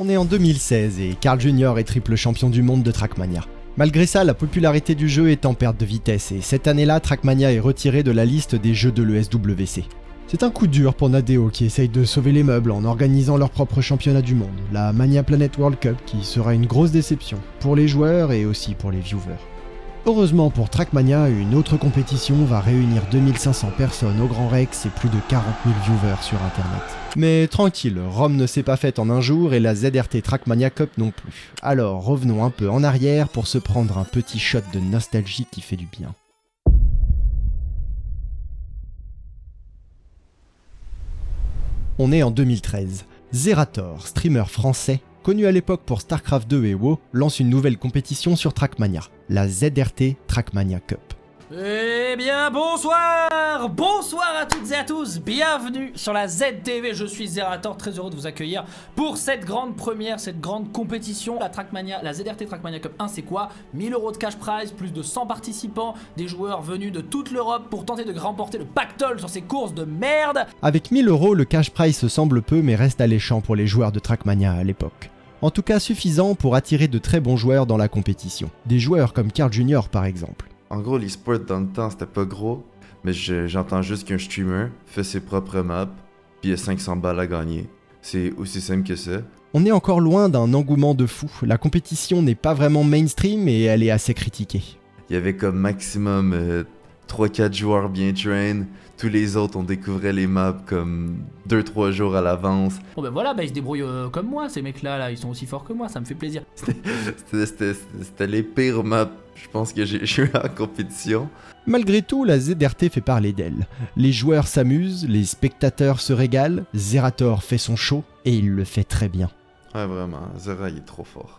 On est en 2016 et Carl Jr. est triple champion du monde de Trackmania. Malgré ça, la popularité du jeu est en perte de vitesse et cette année-là, Trackmania est retiré de la liste des jeux de l'ESWC. C'est un coup dur pour Nadeo qui essaye de sauver les meubles en organisant leur propre championnat du monde, la Mania Planet World Cup qui sera une grosse déception pour les joueurs et aussi pour les viewers. Heureusement pour Trackmania, une autre compétition va réunir 2500 personnes au Grand Rex et plus de 40 000 viewers sur internet. Mais tranquille, Rome ne s'est pas faite en un jour et la ZRT Trackmania Cup non plus. Alors revenons un peu en arrière pour se prendre un petit shot de nostalgie qui fait du bien. On est en 2013. Zerator, streamer français, connu à l'époque pour StarCraft 2 et WoW, lance une nouvelle compétition sur Trackmania, la ZRT Trackmania Cup. Eh bien bonsoir à toutes et à tous, bienvenue sur la ZTV, je suis Zerator, très heureux de vous accueillir pour cette grande première, cette grande compétition, la ZRT Trackmania Cup 1, c'est quoi 1000 € de cash prize, plus de 100 participants, des joueurs venus de toute l'Europe pour tenter de remporter le pactole sur ces courses de merde. Avec 1000 €, le cash prize semble peu mais reste alléchant pour les joueurs de Trackmania à l'époque. En tout cas suffisant pour attirer de très bons joueurs dans la compétition, des joueurs comme Carl Jr. par exemple. En gros, l'e-sport dans le temps, c'était pas gros, mais j'entends juste qu'un streamer fait ses propres maps, puis il y a 500 balles à gagner. C'est aussi simple que ça. On est encore loin d'un engouement de fou, la compétition n'est pas vraiment mainstream et elle est assez critiquée. Il y avait comme maximum 3-4 joueurs bien train, tous les autres on découvrait les maps comme 2-3 jours à l'avance. Bon ben voilà, ils se débrouillent comme moi, ces mecs là, ils sont aussi forts que moi, ça me fait plaisir. C'était les pires maps, je pense que j'ai joué en compétition. Malgré tout, la ZRT fait parler d'elle. Les joueurs s'amusent, les spectateurs se régalent, Zerator fait son show et il le fait très bien. Ouais vraiment, Zera il est trop fort.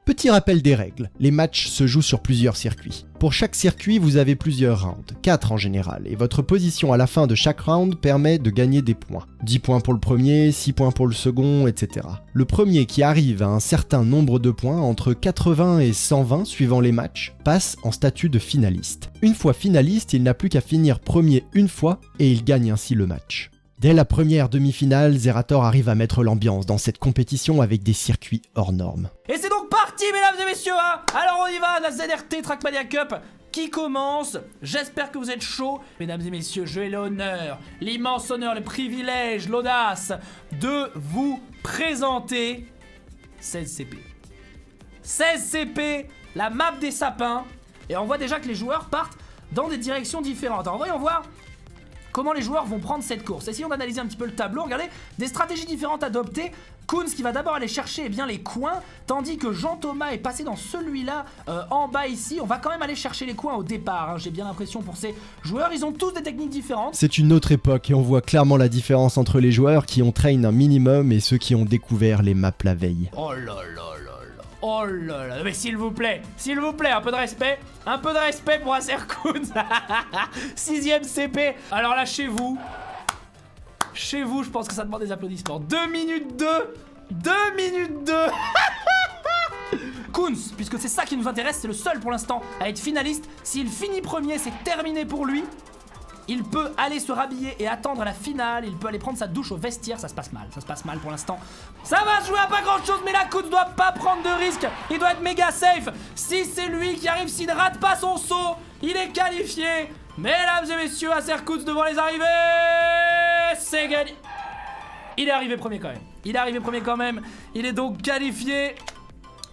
Petit rappel des règles, les matchs se jouent sur plusieurs circuits. Pour chaque circuit, vous avez plusieurs rounds, 4 en général, et votre position à la fin de chaque round permet de gagner des points. 10 points pour le premier, 6 points pour le second, etc. Le premier qui arrive à un certain nombre de points, entre 80 et 120 suivant les matchs, passe en statut de finaliste. Une fois finaliste, il n'a plus qu'à finir premier une fois, et il gagne ainsi le match. Dès la première demi-finale, Zerator arrive à mettre l'ambiance dans cette compétition avec des circuits hors normes. Et c'est donc parti mesdames et messieurs hein. Alors on y va, la ZRT Trackmania Cup qui commence. J'espère que vous êtes chauds. Mesdames et messieurs, j'ai l'honneur, l'immense honneur, le privilège, l'audace de vous présenter 16CP. 16CP, la map des sapins. Et on voit déjà que les joueurs partent dans des directions différentes. Alors voyons voir comment les joueurs vont prendre cette course. Essayons d'analyser un petit peu le tableau. Regardez, des stratégies différentes adoptées. Kunz qui va d'abord aller chercher bien les coins, tandis que Jean-Thomas est passé dans celui-là en bas ici. On va quand même aller chercher les coins au départ, hein. J'ai bien l'impression pour ces joueurs. Ils ont tous des techniques différentes. C'est une autre époque et on voit clairement la différence entre les joueurs qui ont train un minimum et ceux qui ont découvert les maps la veille. Oh là là là là. Oh là là, mais s'il vous plaît, un peu de respect pour Acer Kunz. 6ème CP, alors là chez vous, je pense que ça demande des applaudissements. 2 minutes 2 Kunz, puisque c'est ça qui nous intéresse, c'est le seul pour l'instant à être finaliste. S'il finit premier, c'est terminé pour lui. Il peut aller se rhabiller et attendre la finale. Il peut aller prendre sa douche au vestiaire. Ça se passe mal pour l'instant. Ça va se jouer à pas grand chose, mais la Kunz doit pas prendre de risque. Il doit être méga safe. Si c'est lui qui arrive, s'il ne rate pas son saut, il est qualifié. Mesdames et messieurs, Acer Kunz devant les arrivées. C'est gagné. Il est arrivé premier quand même. Il est donc qualifié.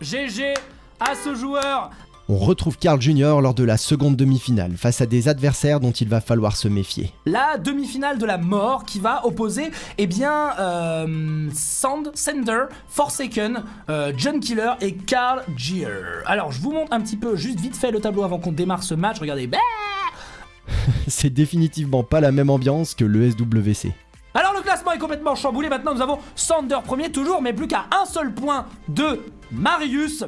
GG à ce joueur. On retrouve Carl Jr. lors de la seconde demi-finale, face à des adversaires dont il va falloir se méfier. La demi-finale de la mort qui va opposer, Sander, Forsaken, John Killer et Carl Jr. Alors je vous montre un petit peu, juste vite fait le tableau avant qu'on démarre ce match, regardez. C'est définitivement pas la même ambiance que le SWC. Alors le classement est complètement chamboulé, maintenant nous avons Sander premier toujours, mais plus qu'à un seul point de Marius.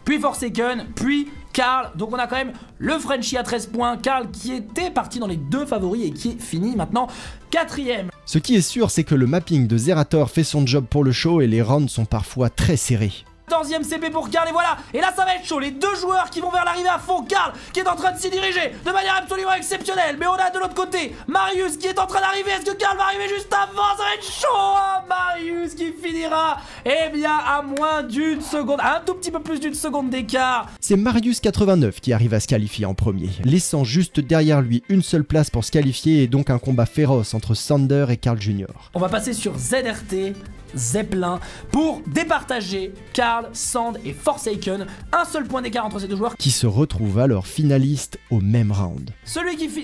Puis Forsaken, puis Carl. Donc on a quand même le Frenchie à 13 points. Carl qui était parti dans les 2 favoris et qui est fini maintenant 4ème. Ce qui est sûr, c'est que le mapping de Zerator fait son job pour le show et les rounds sont parfois très serrés. 14e CP pour Karl, et voilà. Et là ça va être chaud, les deux joueurs qui vont vers l'arrivée à fond. Karl qui est en train de s'y diriger de manière absolument exceptionnelle, mais on a de l'autre côté Marius qui est en train d'arriver. Est-ce que Karl va arriver juste avant? Ça va être chaud, hein. Marius qui finira, eh bien, à moins d'une seconde, un tout petit peu plus d'une seconde d'écart. C'est Marius 89 qui arrive à se qualifier en premier, laissant juste derrière lui une seule place pour se qualifier, et donc un combat féroce entre Sander et Karl Jr. On va passer sur ZRT, Zeppelin, pour départager Karl, Sand et Forsaken. Un seul point d'écart entre ces deux joueurs, qui se retrouvent alors finalistes au même round.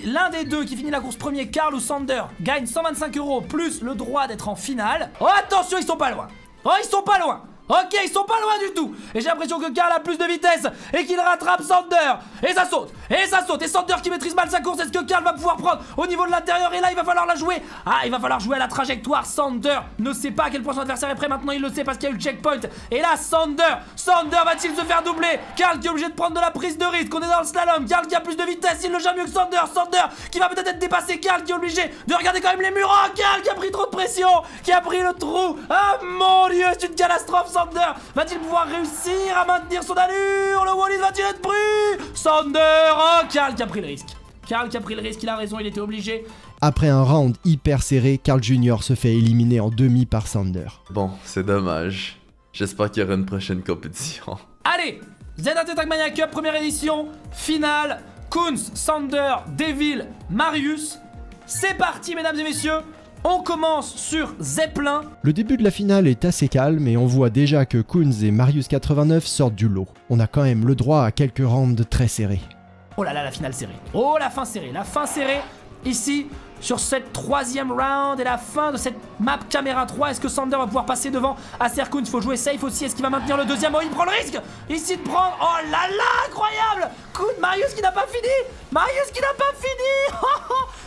L'un des deux qui finit la course premier, Karl ou Sander, gagne 125 € plus le droit d'être en finale. Oh attention, ils sont pas loin. Oh, ils sont pas loin. Ok, ils sont pas loin du tout. Et j'ai l'impression que Karl a plus de vitesse et qu'il rattrape Sander. Et ça saute. Et ça saute. Et Sander qui maîtrise mal sa course. Est-ce que Karl va pouvoir prendre au niveau de l'intérieur? Et là, il va falloir la jouer. Ah, il va falloir jouer à la trajectoire. Sander ne sait pas à quel point son adversaire est prêt. Maintenant, il le sait parce qu'il y a eu le checkpoint. Et là, Sander va-t-il se faire doubler? Karl qui est obligé de prendre de la prise de risque. On est dans le slalom. Karl qui a plus de vitesse. Il le gère mieux que Sander. Sander qui va peut-être être dépassé. Karl qui est obligé de regarder quand même les murs. Oh, Karl qui a pris trop de pression. Qui a pris le trou. Ah, mon Dieu, c'est une catastrophe. Sander va-t-il pouvoir réussir à maintenir son allure? Le Wallis va-t-il être pris? Sander, oh, Karl qui a pris le risque. Karl qui a pris le risque, il a raison, il était obligé. Après un round hyper serré, Karl Jr se fait éliminer en demi par Sander. Bon, c'est dommage. J'espère qu'il y aura une prochaine compétition. Allez, ZRT Trackmania Cup, première édition, finale, Kunz, Sander, Devil, Marius. C'est parti, mesdames et messieurs. On commence sur Zeppelin. Le début de la finale est assez calme et on voit déjà que Kunz et Marius 89 sortent du lot. On a quand même le droit à quelques rounds très serrés. Oh là là, la finale serrée. Oh, la fin serrée. Ici, sur cette troisième round et la fin de cette map caméra 3. Est-ce que Sander va pouvoir passer devant Acer Kunz? Il faut jouer safe aussi. Est-ce qu'il va maintenir le deuxième? Oh, il prend le risque ici de prendre. Oh là là, incroyable. Marius qui n'a pas fini.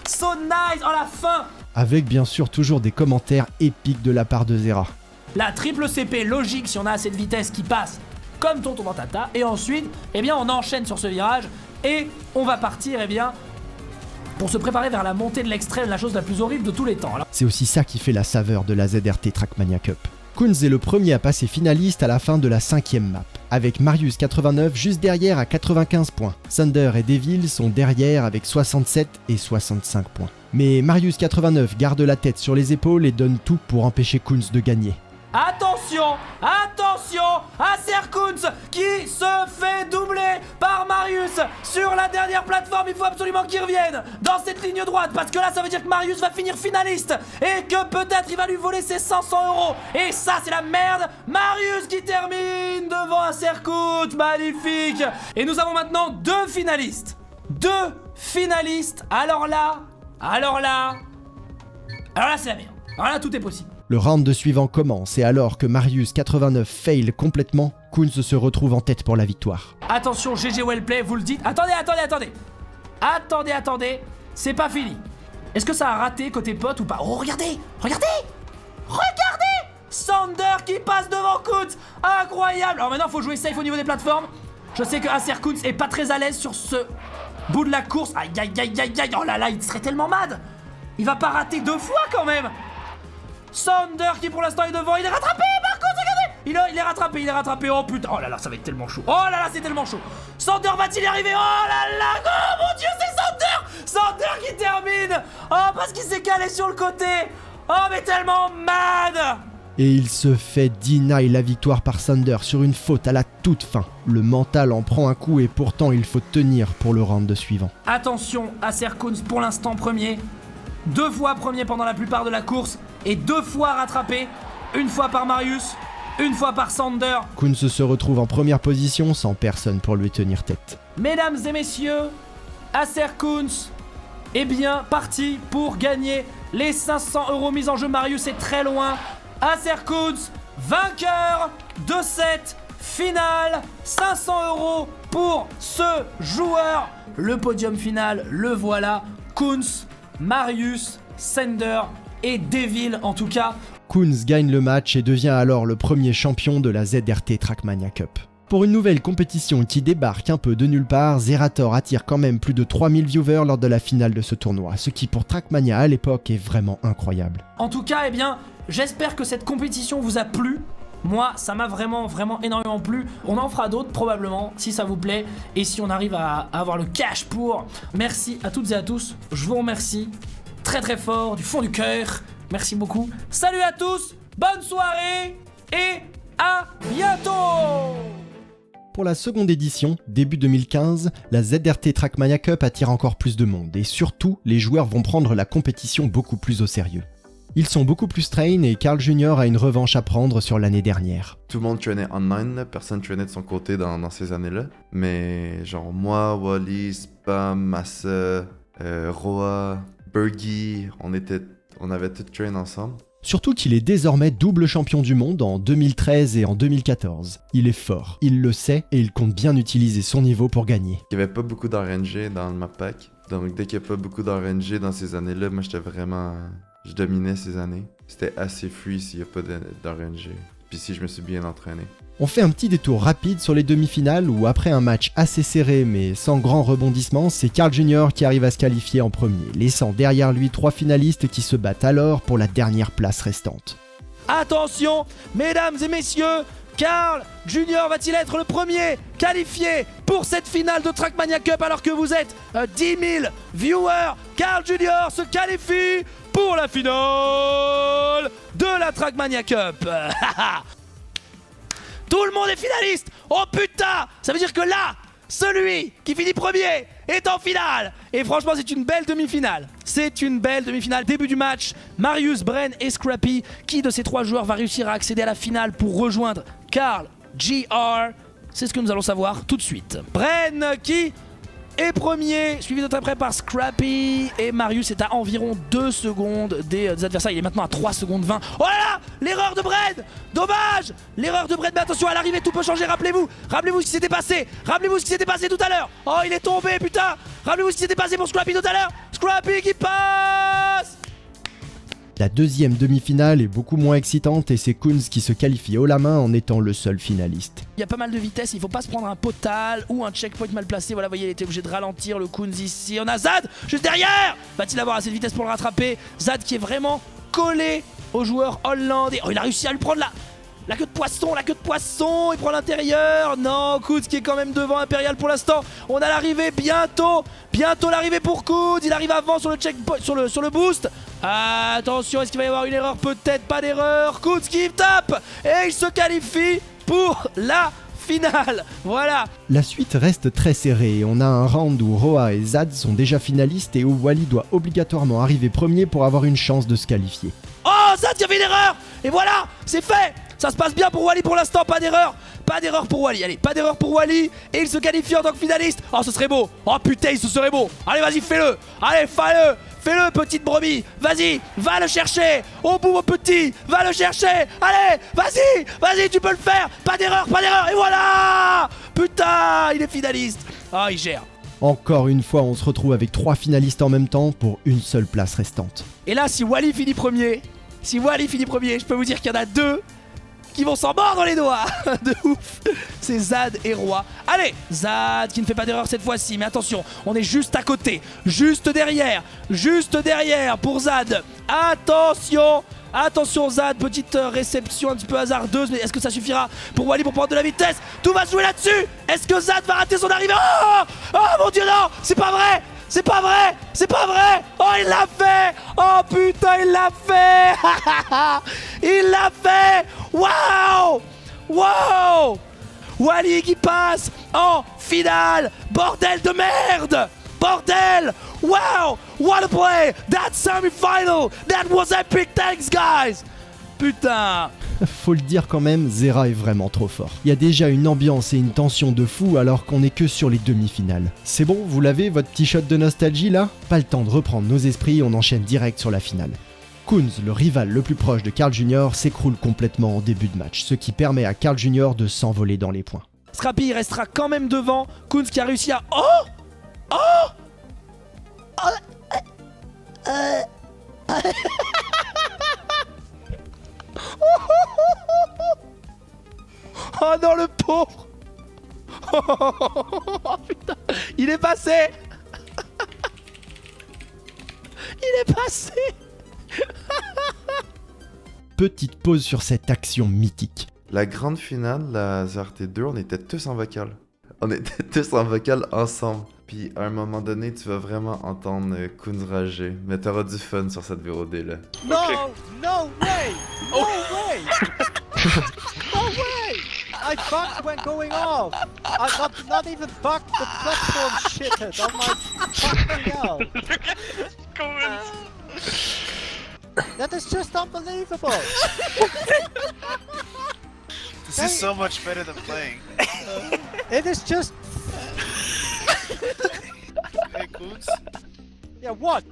So nice. Oh, la fin. Avec bien sûr toujours des commentaires épiques de la part de Zera. La triple CP logique si on a assez de vitesse qui passe comme tonton dans Tata. Et ensuite, eh bien, on enchaîne sur ce virage et on va partir, eh bien, pour se préparer vers la montée de l'extrême, la chose la plus horrible de tous les temps. Alors... C'est aussi ça qui fait la saveur de la ZRT Trackmania Cup. Kunz est le premier à passer finaliste à la fin de la 5e map, avec Marius 89 juste derrière à 95 points. Sander et Devil sont derrière avec 67 et 65 points. Mais Marius 89 garde la tête sur les épaules et donne tout pour empêcher Kunz de gagner. Attention, Acer Kunz qui se fait doubler par Marius sur la dernière plateforme. Il faut absolument qu'il revienne dans cette ligne droite parce que là ça veut dire que Marius va finir finaliste et que peut-être il va lui voler ses 500 €. Et ça c'est la merde. Marius qui termine devant Acer Kunz, magnifique. Et nous avons maintenant deux finalistes. Alors là c'est la merde. Alors là tout est possible. Le round suivant commence et alors que Marius 89 fail complètement, Kunz se retrouve en tête pour la victoire. Attention, GG Wellplay, vous le dites. Attendez. C'est pas fini. Est-ce que ça a raté côté pote ou pas? Oh, regardez. Sander qui passe devant Kunz. Incroyable. Alors maintenant, faut jouer safe au niveau des plateformes. Je sais que Acer Kunz est pas très à l'aise sur ce bout de la course. Aïe. Oh là là, il serait tellement mad. Il va pas rater deux fois quand même. Sander qui pour l'instant est devant, il est rattrapé par contre, regardez. Il est rattrapé, oh putain, oh là là, ça va être tellement chaud. Oh là là, c'est tellement chaud. Sander va-t-il y arriver? Oh là là, oh mon dieu, c'est Sander qui termine. Oh, parce qu'il s'est calé sur le côté. Oh, mais tellement mad. Et il se fait deny la victoire par Sander sur une faute à la toute fin. Le mental en prend un coup et pourtant il faut tenir pour le round suivant. Attention, Acer Kunz pour l'instant premier. 2 fois premier pendant la plupart de la course et 2 fois rattrapé, une fois par Marius, une fois par Sander. Kunz se retrouve en première position sans personne pour lui tenir tête. Mesdames et messieurs, Acer Kunz est bien parti pour gagner les 500 € mis en jeu. Marius est très loin. Acer Kunz, vainqueur de cette finale. 500 € pour ce joueur. Le podium final, le voilà. Kunz, Marius, Sander et Devil en tout cas. Kunz gagne le match et devient alors le premier champion de la ZRT Trackmania Cup. Pour une nouvelle compétition qui débarque un peu de nulle part, Zerator attire quand même plus de 3000 viewers lors de la finale de ce tournoi, ce qui pour Trackmania à l'époque est vraiment incroyable. En tout cas, eh bien, j'espère que cette compétition vous a plu. Moi, ça m'a vraiment énormément plu. On en fera d'autres probablement, si ça vous plaît. Et si on arrive à avoir le cash pour. Merci à toutes et à tous. Je vous remercie très fort, du fond du cœur. Merci beaucoup. Salut à tous, bonne soirée et à bientôt. Pour la seconde édition, début 2015, la ZRT Trackmania Cup attire encore plus de monde et surtout, les joueurs vont prendre la compétition beaucoup plus au sérieux. Ils sont beaucoup plus train et Carl Jr. a une revanche à prendre sur l'année dernière. Tout le monde traînait online, là. Personne traînait de son côté dans ces années-là. Mais genre moi, Wally, Spam, Massa, Roa, Bergie, on avait tout train ensemble. Surtout qu'il est désormais double champion du monde en 2013 et en 2014. Il est fort, il le sait et il compte bien utiliser son niveau pour gagner. Il n'y avait pas beaucoup d'RNG dans le map pack. Donc dès qu'il n'y a pas beaucoup d'RNG dans ces années-là, moi je dominais ces années. C'était assez free s'il n'y a pas d'RNG. Puis si je me suis bien entraîné. On fait un petit détour rapide sur les demi-finales où après un match assez serré mais sans grand rebondissement, c'est Carl Jr. qui arrive à se qualifier en premier, laissant derrière lui 3 finalistes qui se battent alors pour la dernière place restante. Attention, mesdames et messieurs, Carl Jr. va-t-il être le premier qualifié pour cette finale de Trackmania Cup alors que vous êtes 10 000 viewers? Carl Jr. se qualifie pour la finale de la Trackmania Cup. Tout le monde est finaliste. Oh putain, ça veut dire que là, celui qui finit premier est en finale. Et franchement, c'est une belle demi-finale. C'est une belle demi-finale. Début du match, Marius, Bren et Scrappy. Qui de ces 3 joueurs va réussir à accéder à la finale pour rejoindre Carl Jr. C'est ce que nous allons savoir tout de suite. Bren qui est premier, suivi de très près par Scrappy. Et Marius est à environ 2 secondes des adversaires. Il est maintenant à 3 secondes 20. Oh là là, l'erreur de Bren. Dommage. L'erreur de Bren, mais attention, à l'arrivée, tout peut changer. Rappelez-vous ce qui s'était passé. Rappelez-vous ce qui s'était passé tout à l'heure. Oh, il est tombé, putain. Rappelez-vous ce qui s'était passé pour Scrappy tout à l'heure. Scrappy qui passe. La deuxième demi-finale est beaucoup moins excitante et c'est Kunz qui se qualifie haut la main en étant le seul finaliste. Il y a pas mal de vitesse, il faut pas se prendre un potal ou un checkpoint mal placé. Voilà, vous voyez, il était obligé de ralentir le Kunz ici. On a Zad juste derrière. Va-t-il avoir assez de vitesse pour le rattraper? Zad qui est vraiment collé au joueur hollandais. Oh, il a réussi à lui prendre la queue de poisson, il prend l'intérieur. Non, Kunz qui est quand même devant Impérial pour l'instant. On a l'arrivée bientôt l'arrivée pour Kunz. Il arrive avant sur le checkpoint, sur le boost. Attention, est-ce qu'il va y avoir une erreur? Peut-être pas d'erreur. Kunz qui tape et il se qualifie pour la finale. Voilà. La suite reste très serrée et on a un round où Roa et Zad sont déjà finalistes et où Wally doit obligatoirement arriver premier pour avoir une chance de se qualifier. Oh, Zad qui a fait une erreur. Et voilà, c'est fait. Ça se passe bien pour Wally pour l'instant, pas d'erreur. Pas d'erreur pour Wally, allez, pas d'erreur pour Wally. Et il se qualifie en tant que finaliste. Oh, ce serait beau. Oh putain, ce serait beau. Allez, vas-y, fais-le. Allez, fais-le. Fais-le, petite brebis. Vas-y, va le chercher. Au bout, mon petit. Va le chercher. Allez, vas-y, tu peux le faire. Pas d'erreur. Et voilà. Putain, il est finaliste. Ah, il gère. Encore une fois, on se retrouve avec 3 finalistes en même temps pour une seule place restante. Et là, si Wally finit premier, je peux vous dire qu'il y en a 2 qui vont s'en mordre les doigts. De ouf. C'est Zad et Roa. Allez, Zad qui ne fait pas d'erreur cette fois-ci. Mais attention, on est juste à côté. Juste derrière pour Zad. Attention Zad, petite réception un petit peu hasardeuse. Mais est-ce que ça suffira pour Wally pour prendre de la vitesse? Tout va se jouer là-dessus. Est-ce que Zad va rater son arrivée? Oh mon dieu, non. C'est pas vrai. Oh, il l'a fait. Oh putain, il l'a fait. Il l'a fait. Waouh. Wally qui passe en finale. Bordel de merde. Wow. What a play. That semi-final. That was epic. Thanks, guys. Putain. Faut le dire quand même, Zera est vraiment trop fort. Il y a déjà une ambiance et une tension de fou alors qu'on est que sur les demi-finales. C'est bon, vous l'avez, votre petit shot de nostalgie là? Pas le temps de reprendre nos esprits, on enchaîne direct sur la finale. Kunz, le rival le plus proche de Carl Jr, s'écroule complètement en début de match, ce qui permet à Carl Jr de s'envoler dans les points. Scrappy restera quand même devant. Kunz qui a réussi à... Oh non, le pauvre. Oh putain, il est passé. Petite pause sur cette action mythique. La grande finale, la ZRT2, on était tous en vocal. On était tous en vocal ensemble. Puis à un moment donné, tu vas vraiment entendre Kunz rager. Mais t'auras du fun sur cette VOD-là. No! No way! No way! No way! I bugged when going off! I not even bugged the platform shitted on my fucking hell! That is just unbelievable! This is so much better than playing. It is just... Hey, Kunz. Yeah, what?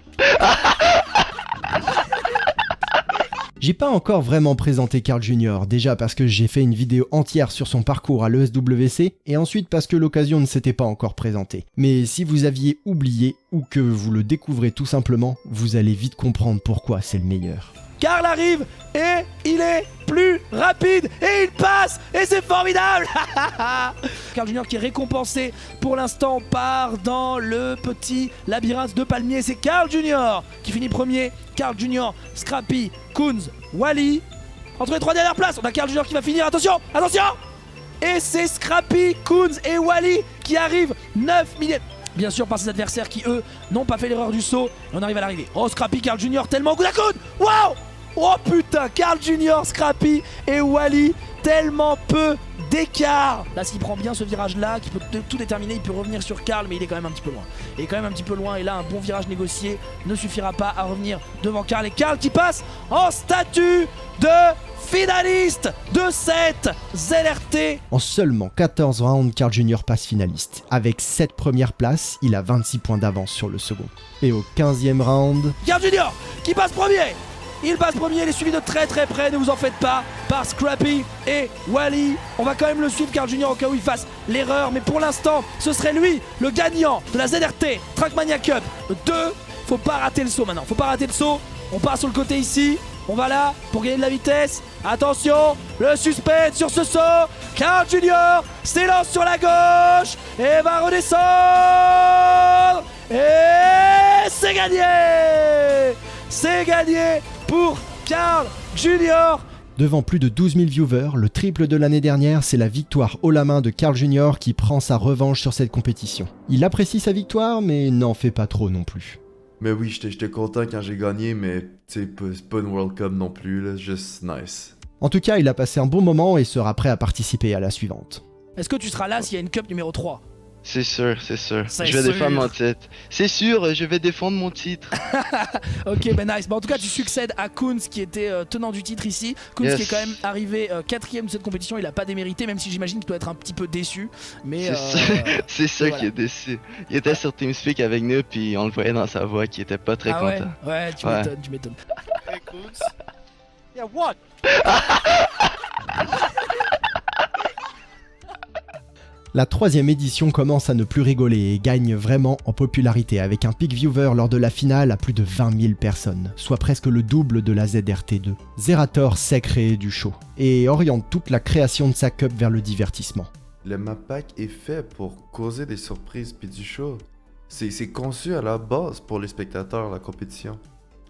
J'ai pas encore vraiment présenté Carl Jr, déjà parce que j'ai fait une vidéo entière sur son parcours à l'ESWC, et ensuite parce que l'occasion ne s'était pas encore présentée. Mais si vous aviez oublié, ou que vous le découvrez tout simplement, vous allez vite comprendre pourquoi c'est le meilleur. Karl arrive et il est plus rapide et il passe et c'est formidable. Carl Jr qui est récompensé pour l'instant part dans le petit labyrinthe de palmiers. C'est Carl Jr qui finit premier. Carl Jr, Scrappy, Kunz, Wally. Entre les trois dernières places, on a Carl Jr qui va finir. Attention, attention. Et c'est Scrappy, Kunz et Wally qui arrivent 9 millièmes. Bien sûr par ses adversaires qui eux n'ont pas fait l'erreur du saut. Et on arrive à l'arrivée. Oh Scrappy, Carl Jr tellement good à coude. Waouh. Oh putain, Carl Jr, Scrappy et Wally, tellement peu d'écart. Là s'il prend bien ce virage là, qui peut tout déterminer, il peut revenir sur Karl, mais il est quand même un petit peu loin. Il est quand même un petit peu loin et là un bon virage négocié ne suffira pas à revenir devant Karl. Et Karl qui passe en statut de finaliste de cette ZRT. En seulement 14 rounds, Carl Jr passe finaliste. Avec 7 premières places, il a 26 points d'avance sur le second. Et au 15e round... Carl Jr qui passe premier. Il passe premier, il est suivi de très près, ne vous en faites pas, par Scrappy et Wally. On va quand même le suivre, Carl Jr, au cas où il fasse l'erreur. Mais pour l'instant, ce serait lui, le gagnant de la ZRT Trackmania Cup 2. Faut pas rater le saut maintenant, faut pas rater le saut. On part sur le côté ici, on va là pour gagner de la vitesse. Attention, le suspense sur ce saut. Carl Jr s'élance sur la gauche et va redescendre. Et c'est gagné. C'est gagné pour Carl Jr. Devant plus de 12 000 viewers, le triple de l'année dernière, c'est la victoire haut la main de Carl Jr qui prend sa revanche sur cette compétition. Il apprécie sa victoire, mais n'en fait pas trop non plus. Mais oui, j'étais content quand j'ai gagné, mais c'est pas une World Cup non plus, là, juste nice. En tout cas, il a passé un bon moment et sera prêt à participer à la suivante. Est-ce que tu seras là s'il y a une Cup numéro 3 ? C'est sûr, c'est sûr. C'est Je vais sûr. défendre mon titre. C'est sûr, je vais défendre mon titre. Ok, ben nice. Bon, en tout cas, tu succèdes à Kunz qui était tenant du titre ici. Kunz Yes. qui est quand même arrivé 4ème de cette compétition. Il a pas démérité, même si j'imagine qu'il doit être un petit peu déçu. Mais C'est ça voilà. qui est déçu. Il était sur TeamSpeak avec nous, puis on le voyait dans sa voix qu'il était pas très ah ouais, content. ouais, tu Ouais. m'étonnes, tu m'étonnes. Hey, Kunz. Yeah, what? La 3e édition commence à ne plus rigoler et gagne vraiment en popularité avec un peak viewer lors de la finale à plus de 20 000 personnes, soit presque le double de la ZRT2. Zerator sait créer du show et oriente toute la création de sa cup vers le divertissement. Le map pack est fait pour causer des surprises puis du show. C'est conçu à la base pour les spectateurs, la compétition.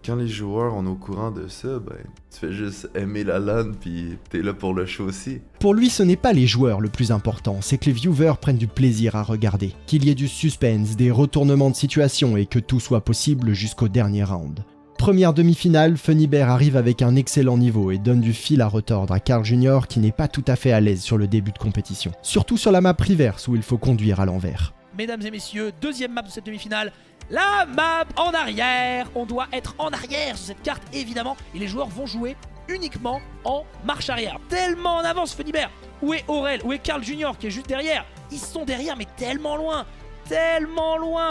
Quand les joueurs on est au courant de ça, ben, tu fais juste aimer la LAN puis t'es là pour le show aussi. Pour lui, ce n'est pas les joueurs le plus important, c'est que les viewers prennent du plaisir à regarder, qu'il y ait du suspense, des retournements de situation et que tout soit possible jusqu'au dernier round. Première demi-finale, Funnybear arrive avec un excellent niveau et donne du fil à retordre à Carl Jr qui n'est pas tout à fait à l'aise sur le début de compétition. Surtout sur la map reverse où il faut conduire à l'envers. Mesdames et messieurs, deuxième map de cette demi-finale. La map en arrière. On doit être en arrière sur cette carte, évidemment. Et les joueurs vont jouer uniquement en marche arrière. Tellement en avance, Funnybear. Où est Aurel? Où est Carl Jr qui est juste derrière? Ils sont derrière, mais tellement loin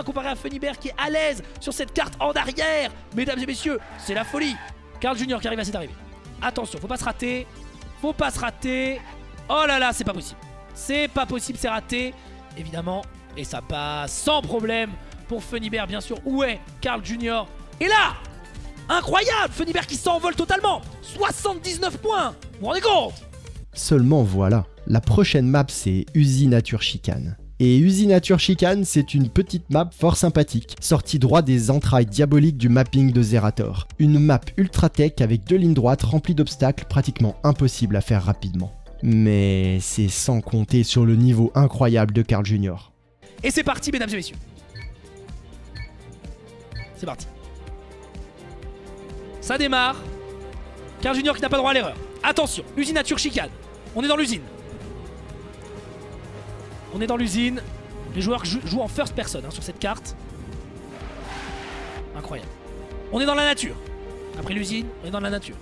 comparé à Funnybear qui est à l'aise sur cette carte en arrière. Mesdames et messieurs, c'est la folie. Carl Jr qui arrive à cette arrivée. Attention, faut pas se rater. Faut pas se rater. Oh là là, c'est pas possible. C'est pas possible, c'est raté. Évidemment. Et ça passe sans problème pour Funnybear, bien sûr. Où est Carl Jr? Et là, incroyable, Funnybear qui s'envole totalement. 79 points. Vous vous rendez compte? Seulement voilà, la prochaine map c'est Uzi Nature Chicane. Et Uzi Nature Chicane, c'est une petite map fort sympathique, sortie droit des entrailles diaboliques du mapping de Zerator. Une map ultra tech avec 2 lignes droites remplies d'obstacles pratiquement impossibles à faire rapidement. Mais c'est sans compter sur le niveau incroyable de Carl Jr. Et c'est parti, mesdames et messieurs. C'est parti. Ça démarre. Carl Jr qui n'a pas droit à l'erreur. Attention, usine nature chicane. On est dans l'usine. On est dans l'usine. Les joueurs jouent en first person sur cette carte. Incroyable. On est dans la nature. Après l'usine, on est dans la nature.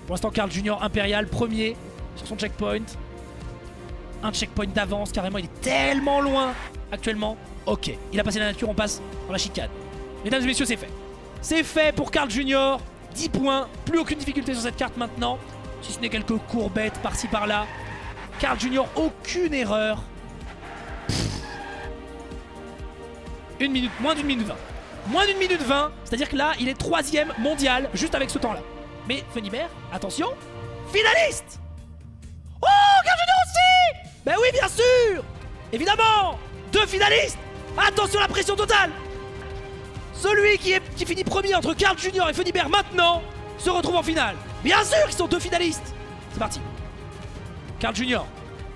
Pour l'instant, Carl Jr impérial, premier sur son checkpoint. Un checkpoint d'avance, carrément, il est tellement loin actuellement. Ok, il a passé la nature, on passe dans la chicane. Mesdames et messieurs, c'est fait. C'est fait pour Carl Jr. 10 points, plus aucune difficulté sur cette carte maintenant. Si ce n'est quelques courbettes par-ci par-là. Carl Jr, aucune erreur. Une minute, moins d'une minute 20. Moins d'une minute 20, c'est-à-dire que là, il est 3ème mondial, juste avec ce temps-là. Mais Funibert, attention, finaliste. Oh, Carl Jr aussi. Ben oui, bien sûr. Évidemment, 2 finalistes. Attention, la pression totale. Celui qui finit premier entre Carl Jr et Funibert maintenant se retrouve en finale. Bien sûr qu'ils sont 2 finalistes. C'est parti. Carl Jr.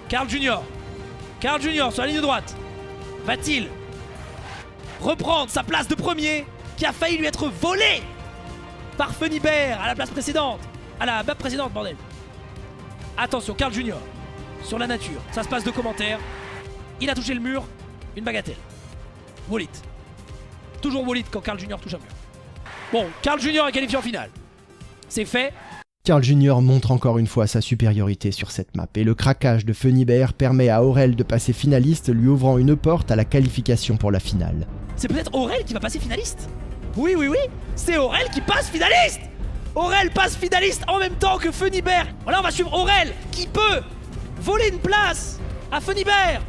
Carl Jr. Carl Jr sur la ligne de droite. Va-t-il reprendre sa place de premier qui a failli lui être volée par Funibert à la place précédente? À la map précédente, bordel. Attention, Carl Jr. sur la nature. Ça se passe de commentaires. Il a touché le mur. Une bagatelle. Wallet. Toujours Wallet quand Carl Jr touche un mur. Bon, Carl Jr est qualifié en finale. C'est fait. Carl Jr montre encore une fois sa supériorité sur cette map et le craquage de Funibert permet à Aurel de passer finaliste, lui ouvrant une porte à la qualification pour la finale. C'est peut-être Aurel qui va passer finaliste. Oui, oui, oui, c'est Aurel qui passe finaliste. Aurel passe finaliste en même temps que Funibert. Voilà, on va suivre Aurel qui peut voler une place à Funibert.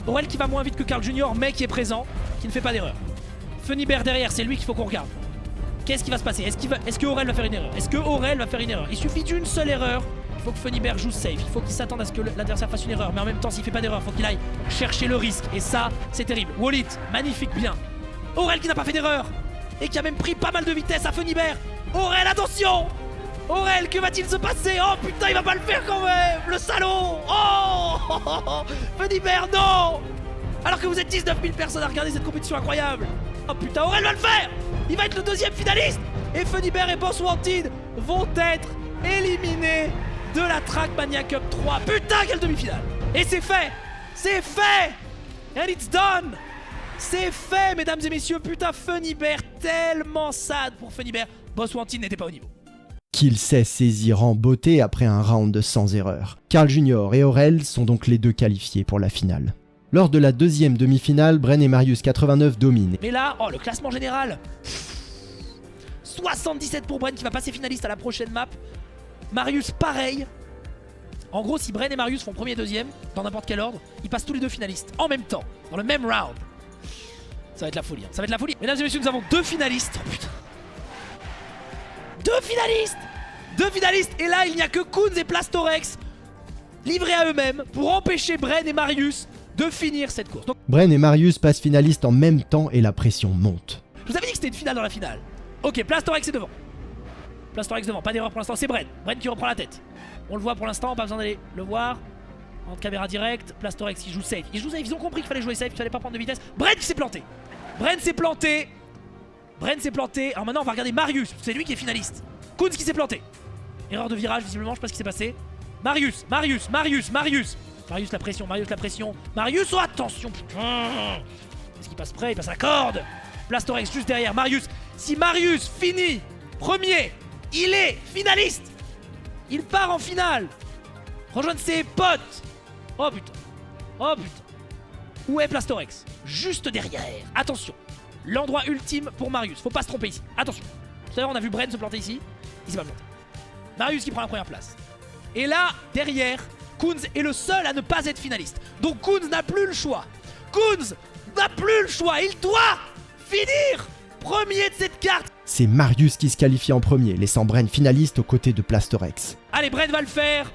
Aurel qui va moins vite que Carl Jr mais qui est présent, qui ne fait pas d'erreur. Funibert derrière, c'est lui qu'il faut qu'on regarde. Qu'est-ce qui va se passer? Est-ce que Aurel va faire une erreur? Est-ce que Aurel va faire une erreur? Il suffit d'une seule erreur. Il faut que Funibert joue safe. Il faut qu'il s'attende à ce que l'adversaire fasse une erreur. Mais en même temps, s'il fait pas d'erreur, il faut qu'il aille chercher le risque. Et ça, c'est terrible. Wallet, magnifique, bien. Aurel qui n'a pas fait d'erreur. Et qui a même pris pas mal de vitesse à Funibert. Aurel, attention! Aurel, que va-t-il se passer? Oh putain, il va pas le faire quand même! Le salaud! Oh! Funibert, non! Alors que vous êtes 19 000 personnes à regarder cette compétition incroyable! Oh putain, Aurel va le faire! Il va être le 2ème finaliste! Et Funibert et Boss Wanted vont être éliminés de la Trackmania Cup 3. Putain, quelle demi-finale! Et c'est fait! C'est fait! And it's done! C'est fait, mesdames et messieurs. Putain, Funibert, tellement sad pour Funibert. Boss Wanted n'était pas au niveau. Qu'il sait saisir en beauté après un round sans erreur. Carl Jr et Aurel sont donc les 2 qualifiés pour la finale. Lors de la 2ème demi-finale, Bren et Marius 89 dominent. Mais là, oh, le classement général. 77 pour Bren qui va passer finaliste à la prochaine map. Marius, pareil. En gros, si Bren et Marius font premier et 2ème, dans n'importe quel ordre, ils passent tous les 2 finalistes en même temps, dans le même round. Ça va être la folie, hein. Ça va être la folie. Mesdames et messieurs, nous avons 2 finalistes. Oh putain. 2 finalistes! 2 finalistes! Et là, il n'y a que Kunz et Plastorex livrés à eux-mêmes pour empêcher Bren et Marius de finir cette course. Donc, Bren et Marius passent finalistes en même temps et la pression monte. je vous avais dit que c'était une finale dans la finale. Ok, Plastorex est devant. Plastorex devant, pas d'erreur pour l'instant, c'est Bren. Bren qui reprend la tête. On le voit pour l'instant, pas besoin d'aller le voir. En caméra directe, Plastorex il joue safe. Il joue safe, ils ont compris qu'il fallait jouer safe, qu'il fallait pas prendre de vitesse. Bren qui s'est planté. Bren s'est planté. Bren s'est planté. Alors maintenant on va regarder Marius, c'est lui qui est finaliste. Kunz qui s'est planté. Erreur de virage visiblement, je sais pas ce qui s'est passé. Marius, Marius, Marius, Marius. Marius la pression, Marius la pression. Marius, oh attention, putain. Est-ce qu'il passe près? Il passe à la corde. Plastorex juste derrière. Marius, si Marius finit premier, il est finaliste. Il part en finale. Rejoindre ses potes. Oh putain. Oh putain. Où est Plastorex? Juste derrière. Attention. L'endroit ultime pour Marius. Faut pas se tromper ici. Attention. Tout à l'heure, on a vu Bren se planter ici. Il s'est pas planté. Marius qui prend la première place. Et là, derrière, Kunz est le seul à ne pas être finaliste. Donc Kunz n'a plus le choix. Kunz n'a plus le choix. Il doit finir premier de cette carte. C'est Marius qui se qualifie en premier, laissant Bren finaliste aux côtés de Plastorex. Allez, Bren va le faire.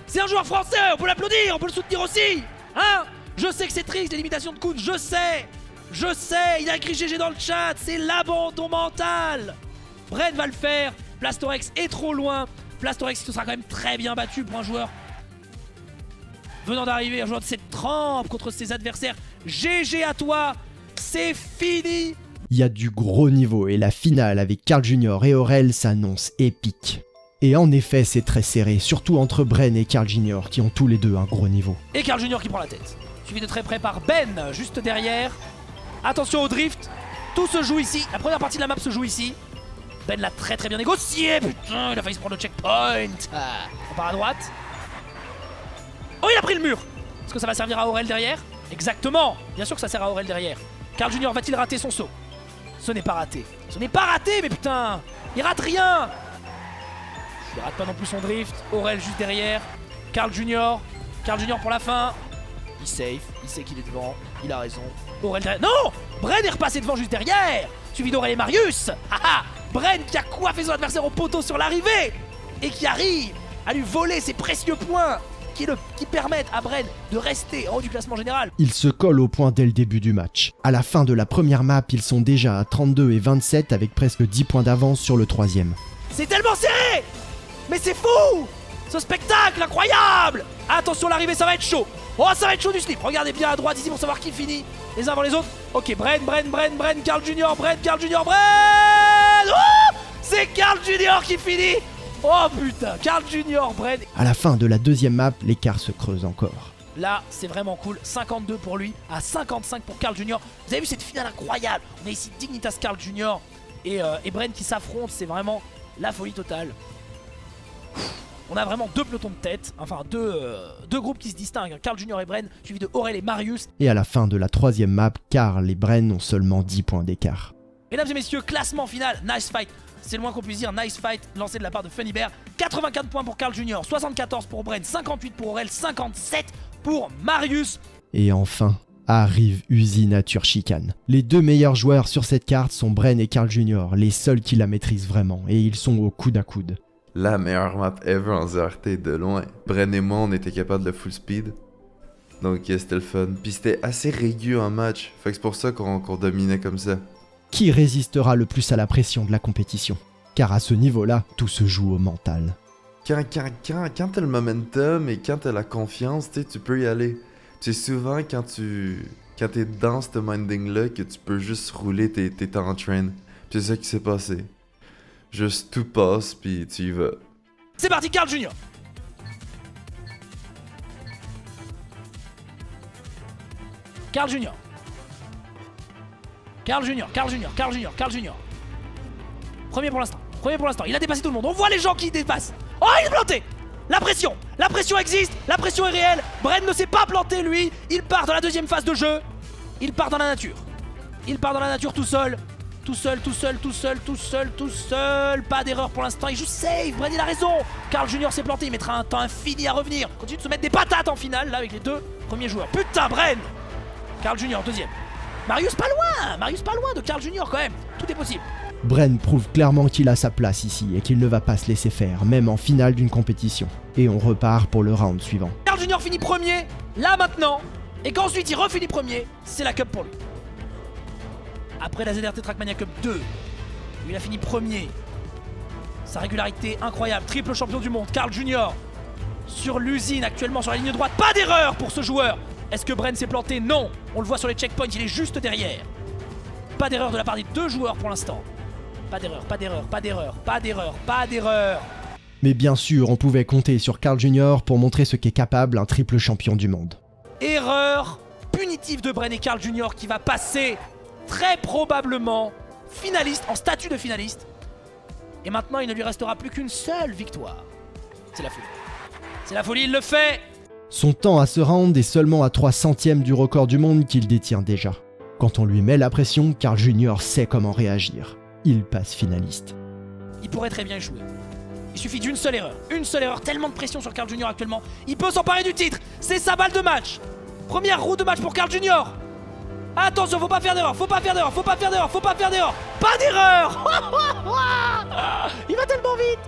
C'est un joueur français, on peut l'applaudir, on peut le soutenir aussi. Hein? Je sais que c'est triste l'élimination de Kunz, je sais. Je sais, il a écrit GG dans le chat, c'est l'abandon mental. Bren va le faire, Plastorex est trop loin. Plastorex qui sera quand même très bien battu pour un joueur venant d'arriver, un joueur de cette trempe contre ses adversaires. GG à toi, c'est fini. Il y a du gros niveau et la finale avec Carl Jr. et Aurel s'annonce épique. Et en effet, c'est très serré, surtout entre Bren et Carl Jr. qui ont tous les deux un gros niveau. Et Carl Jr. qui prend la tête. Suivi de très près par Ben, juste derrière. Attention au drift. Tout se joue ici. La première partie de la map se joue ici. Ben l'a très bien négocié. Putain, il a failli se prendre le checkpoint. On part à droite. Oh, il a pris le mur. Est-ce que ça va servir à Aurel derrière? Exactement. Bien sûr que ça sert à Aurel derrière. Carl Jr. va-t-il rater son saut? Ce n'est pas raté. Ce n'est pas raté, mais putain, il rate rien. Il rate pas non plus son drift. Aurel juste derrière. Carl Jr. Carl Jr. pour la fin. Il safe, il sait qu'il est devant, il a raison. Aurel derrière. Non! Bren est repassé devant juste derrière. Suivi d'Aurel et Marius. Haha! Bren qui a coiffé son adversaire au poteau sur l'arrivée et qui arrive à lui voler ses précieux points qui permettent à Bren de rester en haut du classement général. Ils se collent au point dès le début du match. À la fin de la première map, ils sont déjà à 32 et 27 avec presque 10 points d'avance sur le troisième. C'est tellement serré! Mais c'est fou! Ce spectacle incroyable! Attention, l'arrivée, ça va être chaud! Oh, ça va être chaud du slip! Regardez bien à droite ici pour savoir qui finit les uns avant les autres. Ok, Bren, Carl Jr., Carl Jr., Bren! Oh! C'est Carl Jr. qui finit! Oh putain, Carl Jr., Bren. À la fin de la deuxième map, l'écart se creuse encore. Là, c'est vraiment cool. 52 pour lui, à 55 pour Carl Jr. Vous avez vu cette finale incroyable? On a ici Dignitas Carl Jr. et Bren qui s'affrontent. C'est vraiment la folie totale. On a vraiment deux pelotons de tête, enfin deux groupes qui se distinguent, Carl Jr. et Bren, suivi de Aurel et Marius. Et à la fin de la troisième map, Carl et Bren ont seulement 10 points d'écart. Mesdames et messieurs, classement final, nice fight. C'est le moins qu'on puisse dire, nice fight lancé de la part de Funny Bear. 84 points pour Carl Jr., 74 pour Bren, 58 pour Aurel, 57 pour Marius. Et enfin, arrive Uzi Nature Chicane. Les deux meilleurs joueurs sur cette carte sont Bren et Carl Jr., les seuls qui la maîtrisent vraiment, et ils sont au coude à coude. La meilleure map ever en ZRT de loin. Bren et moi, on était capable de full speed. Donc c'était le fun. Puis c'était assez régulier en match. Fait que c'est pour ça qu'on dominait comme ça. Qui résistera le plus à la pression de la compétition? Car à ce niveau-là, tout se joue au mental. Quand t'as le momentum et quand t'as la confiance, tu peux y aller. C'est souvent quand t'es dans ce minding-là que tu peux juste rouler tes temps en train. Puis c'est ça qui s'est passé. Juste tout passe, puis tu y vas. C'est parti, Carl Jr. Carl Jr. Carl Jr. Carl Jr. Carl Jr. Carl Jr. Premier pour l'instant. Il a dépassé tout le monde. On voit les gens qui dépassent. Oh, il est planté. La pression existe. La pression est réelle. Bren ne s'est pas planté, lui. Il part dans la deuxième phase de jeu. Il part dans la nature. Tout seul. Tout seul. Pas d'erreur pour l'instant. Il joue safe. Bren, il a raison. Carl Jr. s'est planté. Il mettra un temps infini à revenir. Continue de se mettre des patates en finale, là, avec les deux premiers joueurs. Putain, Bren. Carl Jr. deuxième. Marius pas loin de Carl Jr. quand même. Tout est possible. Bren prouve clairement qu'il a sa place ici et qu'il ne va pas se laisser faire, même en finale d'une compétition. Et on repart pour le round suivant. Carl Jr. finit premier, là maintenant, et qu'ensuite il refinit premier, c'est la cup pour lui. Après la ZRT Trackmania Cup 2, où il a fini premier, sa régularité incroyable, triple champion du monde, Carl Jr. sur l'usine actuellement sur la ligne droite, pas d'erreur pour ce joueur. Est-ce que Bren s'est planté? Non, on le voit sur les checkpoints, il est juste derrière. Pas d'erreur de la part des deux joueurs pour l'instant. Pas d'erreur. Mais bien sûr, on pouvait compter sur Carl Jr. pour montrer ce qu'est capable un triple champion du monde. Erreur punitive de Bren et Carl Jr. qui va passer très probablement finaliste, en statut de finaliste. Et maintenant, il ne lui restera plus qu'une seule victoire. C'est la folie, il le fait. Son temps à ce round est seulement à 3 centièmes du record du monde qu'il détient déjà. Quand on lui met la pression, Carl Jr. sait comment réagir. Il passe finaliste. Il pourrait très bien échouer. Il suffit d'une seule erreur, tellement de pression sur Carl Jr. actuellement. Il peut s'emparer du titre, c'est sa balle de match. Première roue de match pour Carl Jr. Attention, faut pas faire d'erreur. Pas d'erreur. Il va tellement vite.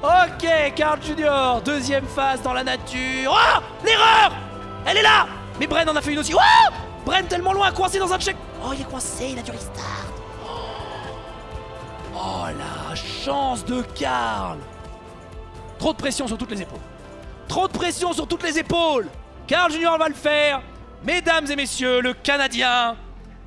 Ok, Carl Jr. Deuxième phase dans la nature. Oh, l'erreur. Elle est là. Mais Bren en a fait une aussi. Oh, Bren tellement loin, coincé dans un check. Oh, il est coincé, il a dû restart. Oh là. La chance de Karl. Trop de pression sur toutes les épaules. Trop de pression sur toutes les épaules. Karl Junior va le faire. Mesdames et messieurs, le Canadien,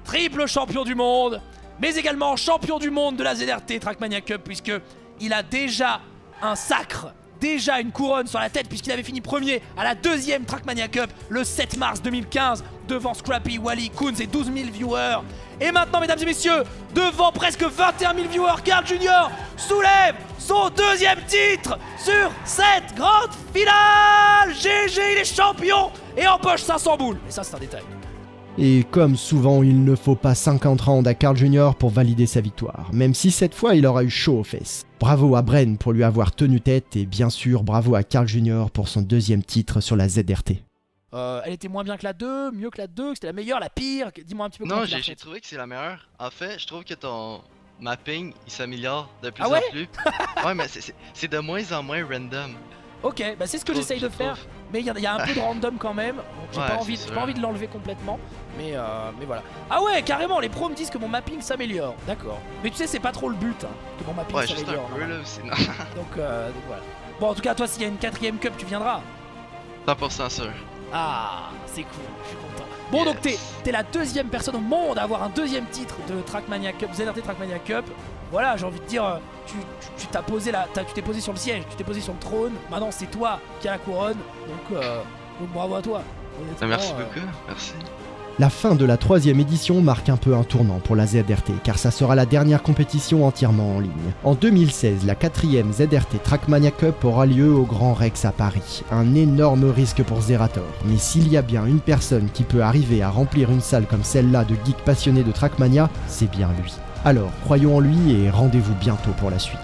triple champion du monde, mais également champion du monde de la ZRT Trackmania Cup, puisque il a déjà un sacre, déjà une couronne sur la tête, puisqu'il avait fini premier à la deuxième Trackmania Cup le 7 mars 2015 devant Scrappy, Wally, Kunz et 12 000 viewers. Et maintenant, mesdames et messieurs, devant presque 21 000 viewers, Karl Junior soulève son deuxième titre sur cette grande finale. GG, il est champion et empoche 500 boules. Mais ça, c'est un détail. Et comme souvent, il ne faut pas 50 rounds à Karl Junior pour valider sa victoire, même si cette fois il aura eu chaud aux fesses. Bravo à Bren pour lui avoir tenu tête et bien sûr bravo à Karl Junior pour son deuxième titre sur la ZRT. Elle était moins bien que la 2, mieux que la 2, que c'était la meilleure, la pire. Dis-moi un petit peu comment Non, tu l'as j'ai ressenti. trouvé que c'est la meilleure. En fait, je trouve que ton mapping, il s'améliore de plus Ah ouais? en plus. Ouais, mais c'est de moins en moins random. Ok, bah c'est ce que j'essaye de faire, mais il y a un peu de random quand même, donc j'ai Ouais, pas envie de l'enlever complètement, mais voilà. Ah ouais, carrément, les pros me disent que mon mapping s'améliore, d'accord. Mais tu sais, c'est pas trop le but, hein, que mon mapping Ouais, juste un s'améliore. peu là aussi. Non. Donc voilà. Bon, en tout cas, toi, s'il y a une 4ème cup, tu viendras. 100% sûr. Ah, c'est cool, je suis content. Bon, donc t'es la deuxième personne au monde à avoir un deuxième titre de Trackmania Cup, ZRT Trackmania Cup. Voilà, j'ai envie de dire, tu t'es posé sur le siège, tu t'es posé sur le trône. Maintenant, c'est toi qui as la couronne, donc bravo à toi. Honnêtement, Merci beaucoup, merci. La fin de la 3e édition marque un peu un tournant pour la ZRT, car ça sera la dernière compétition entièrement en ligne. En 2016, la 4e ZRT Trackmania Cup aura lieu au Grand Rex à Paris. Un énorme risque pour Zerator, mais s'il y a bien une personne qui peut arriver à remplir une salle comme celle-là de geeks passionnés de Trackmania, c'est bien lui. Alors, croyons en lui et rendez-vous bientôt pour la suite.